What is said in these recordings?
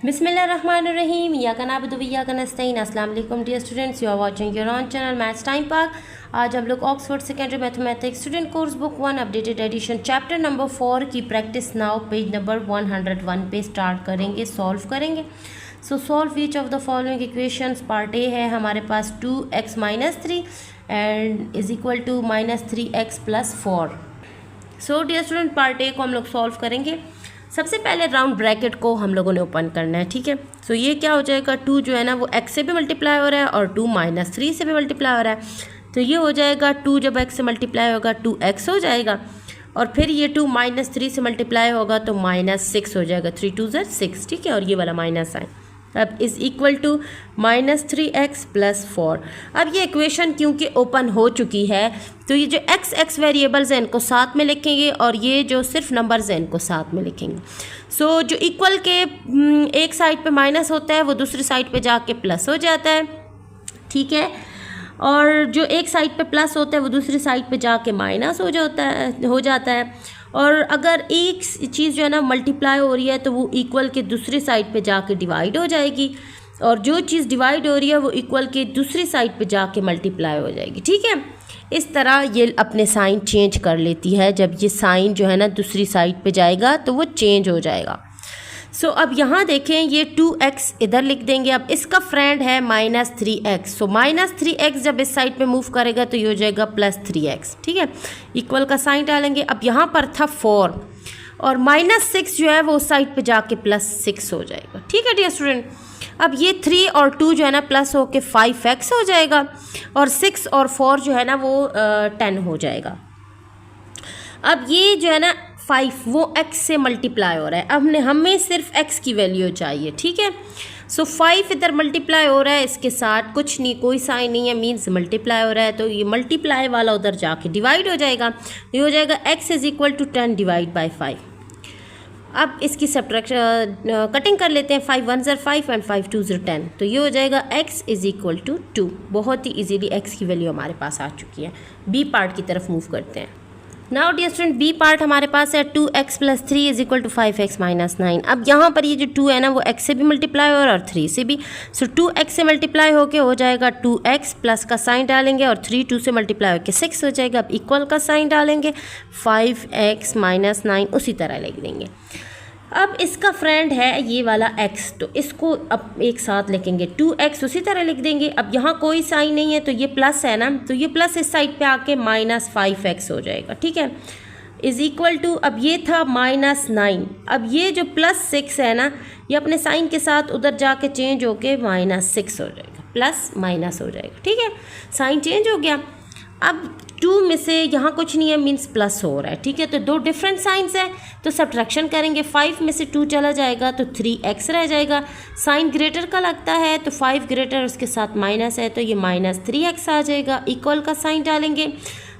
बिस्मिल्लाहिर्रहमानिर्रहीम इय्याका नअबुदु व इय्याका नस्तईन। अस्सलाम वालेकुम dear students, you are watching your own channel maths time park. आज हम लोग Oxford secondary mathematics student course book 1 updated edition chapter number 4 की प्रैक्टिस नाउ पेज नंबर 101 पे स्टार्ट करेंगे, सॉल्व करेंगे। So solve each of the following equations. Part A है हमारे पास 2x - 3 and is equal to -3x + 4। So dear student, part A को हम लोग सॉल्व करेंगे। सबसे पहले राउंड ब्रैकेट को हम लोगों ने ओपन करना है, ठीक है। सो ये क्या हो जाएगा, 2 जो है ना वो x से भी मल्टीप्लाई हो रहा है और 2 - 3 से भी मल्टीप्लाई हो रहा है। तो ये हो जाएगा 2 जब x से मल्टीप्लाई होगा 2x हो जाएगा, और फिर ये 2 - 3 से मल्टीप्लाई होगा तो -6 हो जाएगा। 3 2 = 6, ठीक है। और ये वाला माइनस साइन अब इज़ इक्वल टू -3x + 4। अब ये इक्वेशन क्योंकि ओपन हो चुकी है तो ये जो x वेरिएबल्स हैं इनको साथ में लिखेंगे और ये जो सिर्फ नंबर्स हैं इनको साथ में लिखेंगे। सो जो इक्वल के एक साइड पे माइनस होता है वो दूसरी साइड पे जाके प्लस हो जाता है, ठीक है। और जो एक साइड पे प्लस होता है वो दूसरी साइड पे जाके माइनस हो जाता है। और अगर एक चीज़ जो है ना मल्टीप्लाई हो रही है तो वो इक्वल के दूसरी साइड पे जाके डिवाइड हो जाएगी, और जो चीज़ डिवाइड हो रही है वो इक्वल के दूसरी साइड पे जाके मल्टीप्लाई हो जाएगी, ठीक है। इस तरह ये अपने साइन चेंज कर लेती है। जब ये साइन जो है ना दूसरी साइड पे जाएगा तो वो चेंज हो जाएगा। सो अब यहाँ देखें, ये 2x इधर लिख देंगे। अब इसका फ्रेंड है -3x। सो -3x जब इस साइड पे मूव करेगा तो ये हो जाएगा +3x, ठीक है। इक्वल का साइन डालेंगे। अब यहाँ पर था 4 और -6 जो है वो उस साइड पे जाके +6 हो जाएगा, ठीक है डियर स्टूडेंट। अब ये 3 और 2 जो है ना प्लस होके 5x हो जाएगा, और 6 और 4 जो है ना वो 10 हो जाएगा। अब ये जो है ना 5 वो x से मल्टीप्लाई हो रहा है। अब हमें सिर्फ x की वैल्यू चाहिए, ठीक है। सो 5 इधर मल्टीप्लाई हो रहा है, इसके साथ कुछ नहीं, कोई साइन नहीं है, मीन्स मल्टीप्लाई हो रहा है। तो ये मल्टीप्लाई वाला उधर जाके डिवाइड हो जाएगा। ये हो जाएगा x = 10 / 5। अब इसकी सब्ट्रैक्शन कटिंग कर लेते हैं। 5 1 = 5 एंड 5 2 = 10। तो ये हो जाएगा x = 2। बहुत ही इजीली x की वैल्यू हमारे पास आ चुकी है। बी पार्ट की तरफ मूव करते हैं। Now dear student, B part हमारे पास है 2x + 3 = 5x - 9। अब यहाँ पर ये जो 2 है ना वो x से भी मल्टीप्लाई हो रहा है और 3 से भी। सो 2x से मल्टीप्लाई होके हो जाएगा 2x, प्लस का साइन डालेंगे, और 3 2 से मल्टीप्लाई होके 6 हो जाएगा। अब इक्वल का साइन डालेंगे, 5x - 9 उसी तरह लिख देंगे। अब इसका फ्रेंड है ये वाला x, तो इसको अब एक साथ लिखेंगे। 2x उसी तरह लिख देंगे। अब यहाँ कोई साइन नहीं है तो ये प्लस है ना, तो ये प्लस इस साइड पे आके -5x हो जाएगा, ठीक है। इज़ इक्वल टू, अब ये था -9। अब ये जो +6 है ना ये अपने साइन के साथ उधर जाके चेंज होके -6 हो जाएगा, प्लस माइनस हो जाएगा, ठीक है। साइन चेंज हो गया। अब 2 में से यहाँ कुछ नहीं है, मीन्स प्लस हो रहा है, ठीक है। तो 2 डिफरेंट साइंस है तो सब्ट्रैक्शन करेंगे। 5 में से 2 चला जाएगा तो 3x रह जाएगा। साइन ग्रेटर का लगता है तो 5 ग्रेटर उसके साथ माइनस है तो ये -3x आ जाएगा। इक्वल का साइन डालेंगे।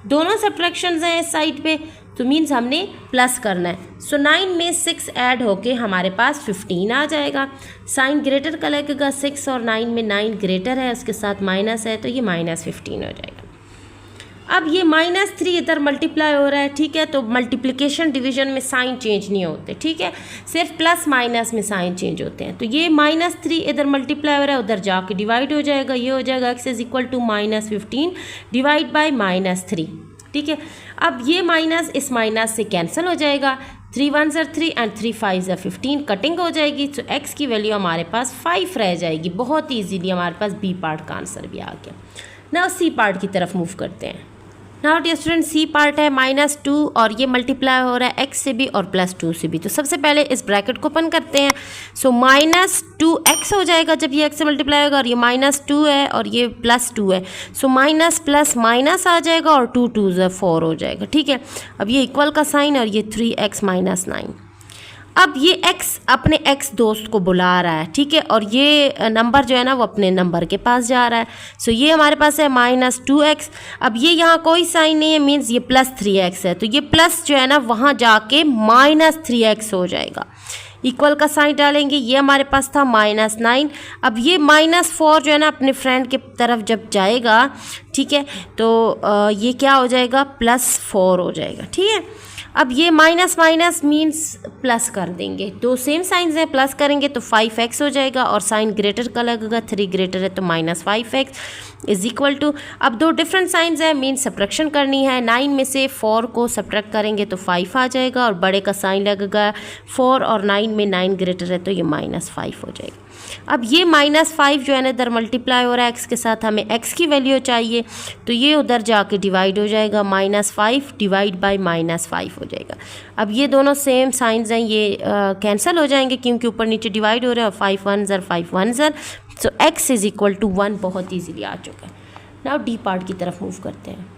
दोनों सब्ट्रैक्शंस हैं इस साइड पे तो मीन्स हमने प्लस करना है। सो 9 में 6 ऐड होके हमारे पास 15 आ जाएगा। साइन ग्रेटर का लगेगा 6 और 9 में 9 ग्रेटर है उसके साथ माइनस है तो ये -15 हो जाएगा। अब ये -3 इधर मल्टीप्लाई हो रहा है, ठीक है। तो मल्टीप्लिकेशन डिवीजन में साइन चेंज नहीं होते, ठीक है। सिर्फ प्लस माइनस में साइन चेंज होते हैं। तो ये -3 इधर मल्टीप्लाई हो रहा है, उधर जाके डिवाइड हो जाएगा। ये हो जाएगा x = -15 / -3, ठीक है। अब ये माइनस इस माइनस से कैंसिल हो जाएगा। 3 1 = 3 एंड 3 5 = 15 कटिंग हो जाएगी। तो x की वैल्यू हमारे पास 5 रह जाएगी। बहुत ईजीली हमारे पास बी पार्ट का आंसर भी आ गया। नाउ सी पार्ट की तरफ मूव करते हैं। Now dear student, C part है -2 और ये मल्टीप्लाई हो रहा है x से भी और +2 से भी। तो सबसे पहले इस ब्रैकेट को ओपन करते हैं। सो -2x हो जाएगा जब ये x से मल्टीप्लाई होगा, और ये -2 है और ये +2 है। सो माइनस प्लस माइनस आ जाएगा और 2 2 = 4 हो जाएगा, ठीक है। अब ये इक्वल का साइन और ये 3x - 9। अब ये x अपने x दोस्त को बुला रहा है, ठीक है। और ये नंबर जो है ना वो अपने नंबर के पास जा रहा है। सो ये हमारे पास है -2x। अब ये यहाँ कोई साइन नहीं है, मीन्स ये +3x है। तो ये प्लस जो है ना वहाँ जाके -3x हो जाएगा। इक्वल का साइन डालेंगे। ये हमारे पास था -9। अब ये -4 जो है ना अपने फ्रेंड के तरफ जब जाएगा, ठीक है, तो ये क्या हो जाएगा, +4 हो जाएगा, ठीक है। अब ये माइनस माइनस मीन्स प्लस कर देंगे, दो सेम साइंस हैं, प्लस करेंगे तो 5x हो जाएगा और साइन ग्रेटर का लगेगा, 3 ग्रेटर है तो -5x इज इक्वल टू, अब दो डिफरेंट साइंस है मीन्स सब्ट्रैक्शन करनी है, 9 में से 4 को सब्ट्रैक्ट करेंगे तो 5 आ जाएगा और बड़े का साइन लगेगा 4 और 9 में 9 ग्रेटर है तो ये -5 हो जाएगा। अब ये -5 जो है ना इधर मल्टीप्लाई हो रहा है x के साथ, हमें x की वैल्यू चाहिए तो ये उधर जाके डिवाइड हो जाएगा, -5 डिवाइड बाय -5 हो जाएगा। अब ये दोनों सेम साइंस हैं, ये कैंसिल हो जाएंगे क्योंकि ऊपर नीचे डिवाइड हो रहे हैं और 5 1 5 1 so x is equal to 1 बहुत ईजीली आ चुका है। नाउ डी पार्ट की तरफ मूव करते हैं।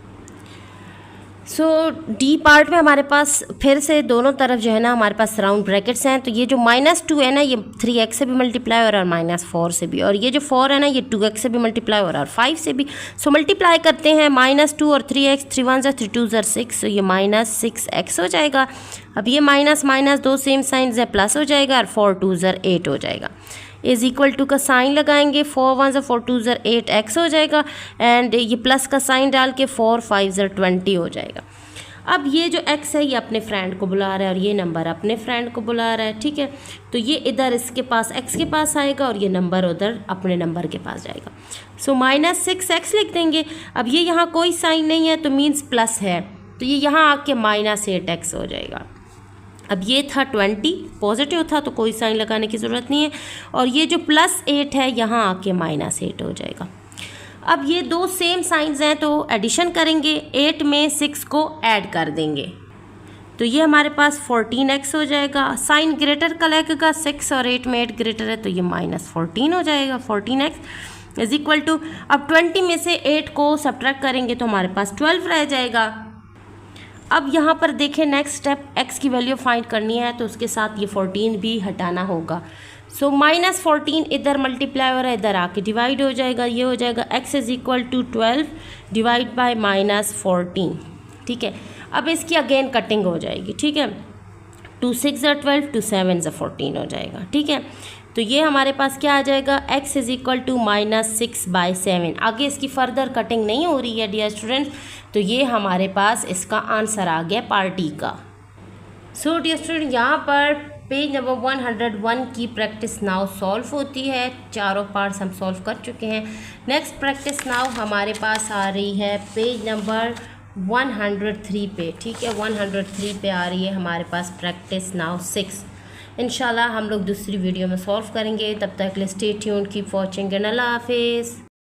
सो डी पार्ट में हमारे पास फिर से दोनों तरफ जो है ना हमारे पास राउंड ब्रैकेट्स हैं, तो ये जो -2 है ना ये 3x से भी मल्टीप्लाई हो रहा है और -4 से भी, और ये जो 4 है ना ये 2x से भी मल्टीप्लाई हो रहा है और 5 से भी। सो मल्टीप्लाई करते हैं, -2 और 3x, 3 1 3 2 6, सो ये -6x हो जाएगा। अब ये माइनस माइनस दो सेम साइंस है, प्लस हो जाएगा और 4 2 8 हो जाएगा। इज इक्वल टू का साइन लगाएंगे, 4 1 4 2 8 x हो जाएगा एंड ये प्लस का साइन डाल के 4 5 20 हो जाएगा। अब ये जो x है ये अपने फ्रेंड को बुला रहा है और ये नंबर अपने फ्रेंड को बुला रहा है, ठीक है। तो ये इधर इसके पास x के पास आएगा और ये नंबर उधर अपने नंबर के पास जाएगा। सो -6x लिख देंगे। अब ये यहाँ कोई साइन नहीं है तो मीन्स प्लस है, तो ये यहाँ आके -8x हो जाएगा। अब ये था 20 पॉजिटिव था तो कोई साइन लगाने की ज़रूरत नहीं है, और ये जो +8 है यहाँ आके -8 हो जाएगा। अब ये दो सेम साइंस हैं तो एडिशन करेंगे, 8 में 6 को ऐड कर देंगे तो ये हमारे पास 14x हो जाएगा। साइन ग्रेटर का लगेगा, 6 और 8 में 8 ग्रेटर है तो ये -14 हो जाएगा, 14x इज इक्वल टू, अब 20 में से 8 को सब्ट्रैक्ट करेंगे तो हमारे पास 12 रह जाएगा। अब यहाँ पर देखें नेक्स्ट स्टेप, x की वैल्यू फाइंड करनी है तो उसके साथ ये 14 भी हटाना होगा। सो -14 इधर मल्टीप्लाई हो रहा है, इधर आके डिवाइड हो जाएगा, ये हो जाएगा x is equal to 12 divide by -14, ठीक है। अब इसकी अगेन कटिंग हो जाएगी, ठीक है, 2 6 12 2 7 14 हो जाएगा, ठीक है। तो ये हमारे पास क्या आ जाएगा, x इज इक्वल टू -6/7। आगे इसकी फर्दर कटिंग नहीं हो रही है डियर स्टूडेंट्स, तो ये हमारे पास इसका आंसर आ गया पार्ट डी का। सो डियर स्टूडेंट यहाँ पर पेज नंबर 101 की प्रैक्टिस नाउ सॉल्व होती है, चारों पार्ट्स हम सॉल्व कर चुके हैं। नेक्स्ट प्रैक्टिस नाउ हमारे पास आ रही है पेज नंबर 103 पे, ठीक है, 103 पे आ रही है हमारे पास प्रैक्टिस नाउ 6। इंशाल्लाह हम लोग दूसरी वीडियो में सॉल्व करेंगे, तब तक के लिए stay tuned, keep watching and अल्लाह हाफिज़।